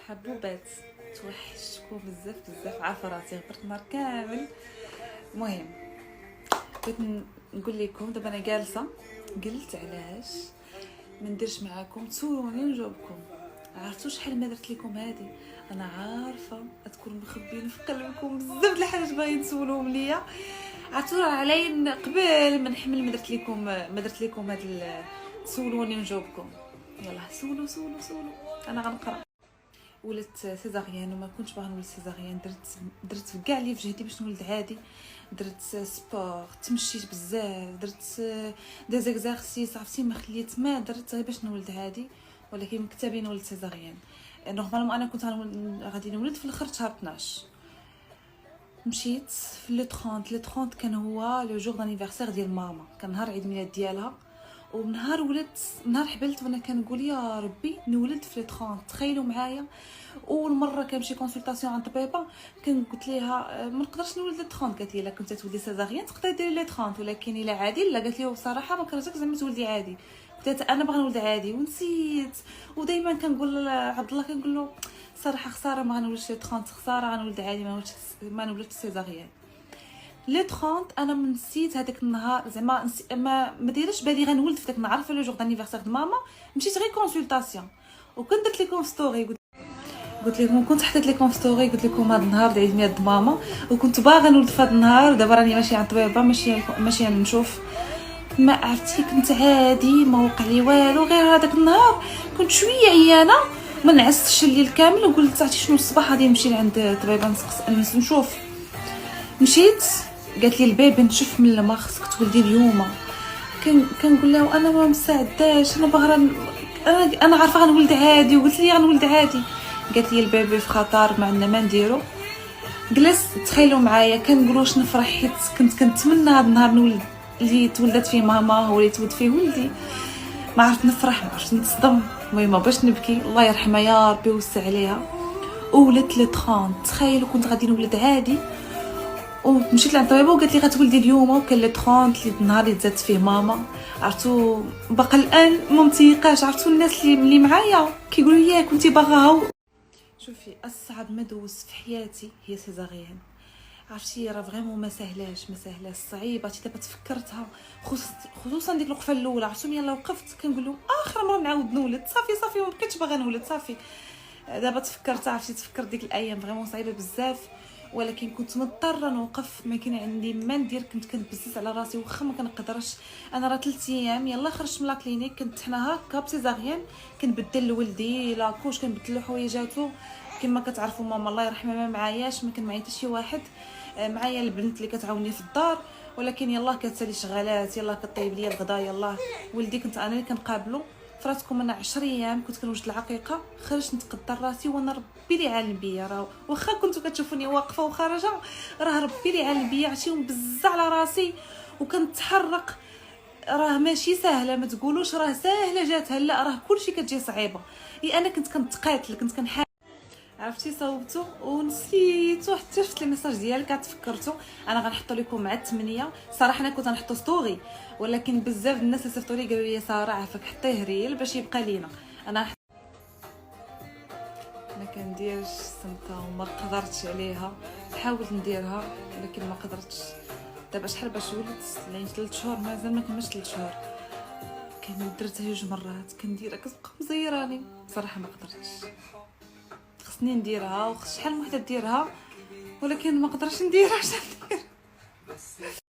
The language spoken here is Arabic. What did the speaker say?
حبوبات توحشتكم بزاف بزاف، عارفه راسي غبرت النهار كامل. المهم بغيت نقول لكم دابا انا جالسه قلت علاش ما نديرش معاكم تسولوني نجاوبكم. عرفتوا شحال ما درت لكم هذه؟ انا عارفه تكونوا مخبيين في قلبكم بزاف د الحاجات باغيين تسولوهم ليا. عرفتوا راه علي قبل ما نحمل ما درت لكم هاد تسولوني نجاوبكم. يلا سولوا سولوا سولوا، انا غنقرا. ولدت سيزاريان وما كنتش باغا نولد سيزاريان. درت كاع اللي في جهدي باش نولد عادي. درت سبور، تمشيت بزاف، درت دي زيكزارسيس، عرفتي ما خليت ما درت غير باش نولد عادي، ولكن مكتبي نولد سيزاريان. نورمالمون انا كنت غادي نولد في الاخر شهر 12. مشيت في لو 30 كان هو لو جور دانيفرسير ديال ماما، كان نهار عيد ميلاد ديالها. ونهار ولدت، نهار حبلت وانا كنقول يا ربي نولد في لي 30. تخيلوا معايا اول مره كنمشي كونسلطاسيون عند طبيبه، قلت ليها ما نقدرش نولد لي 30. قالت لي الا كنتي تولدي سيزاريان تقدري ديري لي 30، ولكن الا عادي لا. قالت لي بصراحه ما كرهتك زعما تولدي عادي. قلت انا باغا نولد عادي ونسيت. ودائما كنقول عبد الله، كنقول له صراحه خساره ما غنولدش لي 30، خساره غنولد عادي ما نولدش سيزاريان. لي 30 انا نسيت هذاك النهار، زعما ما دايرش بالي غنولد في داك النهار. في لو جور دانيفرسير د ماما مشيت غير كونسلطاسيون، وكنت درت لكم ستوري، قلت لكم كنت حطيت لكم ستوري، قلت لكم هذا النهار عيد ميلاد ماما وكنت باغا نولد في هذا النهار. دابا راني ماشي عند طبيبه، ماشي نشوف، ما عرفتي كنت عادي، ما وقع لي والو. غير هذاك النهار كنت شويه عيانه، ما نعستش الليل كامل، وقلت عرفتي شنو الصباح غادي نمشي لعند طبيبه نشوف. مشيت قالت لي البيبي نشف من الماء، خصك تولدي اليوم. كنقول لها انا ما مساعداش، انا باغا انا عارفه غنولد عادي، وقلت لي غنولد عادي. قالت لي البيبي في خطر، ما عندنا ما نديرو. جلست تخيلوا معايا كنقول واش نفرح، حيت كنت كنتمنى هذا النهار نولد اللي تولدت فيه ماما هو اللي تولد فيه ولدي. ما عرفت نفرح، ما عرفت نتصدم، المهم باش نبكي. الله يرحمها يا ربي ويوسع عليها. ولدت لي 30. تخيلوا كنت غادي نولد عادي، ومشيت لعند الطبيبه وقالت لي غتولدي اليوم، وكان لي 30 اللي النهار اللي تزادت فيه ماما. عرفتوا باقا الان ما متيقاش. عرفتوا الناس اللي معايا كيقولوا لي كنتي باغاها. شوفي اصعب ما دوزت في حياتي هي سيزاريان. عرفتي راه فريمون ما سهلاش صعيبه. دابا تفكرتها، خصوصا ديك الوقفه الاولى. عرفتوا ملي وقفت كنقول لهم اخر مره نعاود نولد، صافي ما بقيتش باغا نولد صافي. دابا تفكرتها، عرفتي تفكر ديك الايام فريمون صعيبه بزاف، ولكن كنت مضطره نوقف، ما كان عندي ما ندير. كنت كنبزز على راسي واخا ما كنقدرش. انا راه 3 ايام يلا خرجت من لا كلينيك، كنت حنا هكا بسيزاريان، كنبدل لولدي لاكوش، كنبدل له حوايجاتو. كما كتعرفوا ماما الله يرحمها ما معاياش، ما كان معايا حتى شي واحد. معايا البنت اللي كتعاوني في الدار، ولكن يلاه كتسالي شغالات، يلاه كطيب ليا الغدا، يلاه ولدي كنت انا اللي كنقابلو. فراتكم انا 10 ايام كنت كنوجد العقيقه، خرجت نتقدر راسي وانا ربي اللي عالم بيا. راه واخا كنتو كتشوفوني واقفه وخارجه، راه ربي اللي عالم بيا. عرفتي مبزه على راسي وكنتحرق. راه ماشي سهله، ما تقولوش راه سهله جاتها، لا راه كلشي كتجي صعيبه. انا كنت كنتقاتل، كنت كنحاول. عرفتي صوبتو ونسيتو، حتى شفت الميساج ديالك تفكرتو. انا غنحطو لكم مع 8. صراحه انا كنت غنحطو ستوري، ولكن بزاف الناس اللي صيفطوا لي قالوا لي ساره عافاك حطيه ريل باش يبقى لينا. انا ما كنديرش السمكه وما قدرتش عليها، حاولت نديرها ولكن ما قدرتش. دابا شحال باش ولدت؟ يعني 3 شهور، مازال ما كملش 3 شهور. درتها 2 مرات كنديرها كتبقى مزيراني. صراحه ما قدرتش، خصني نديرها وشحال من وحده ديرها، ولكن ما قدرتش نديرها.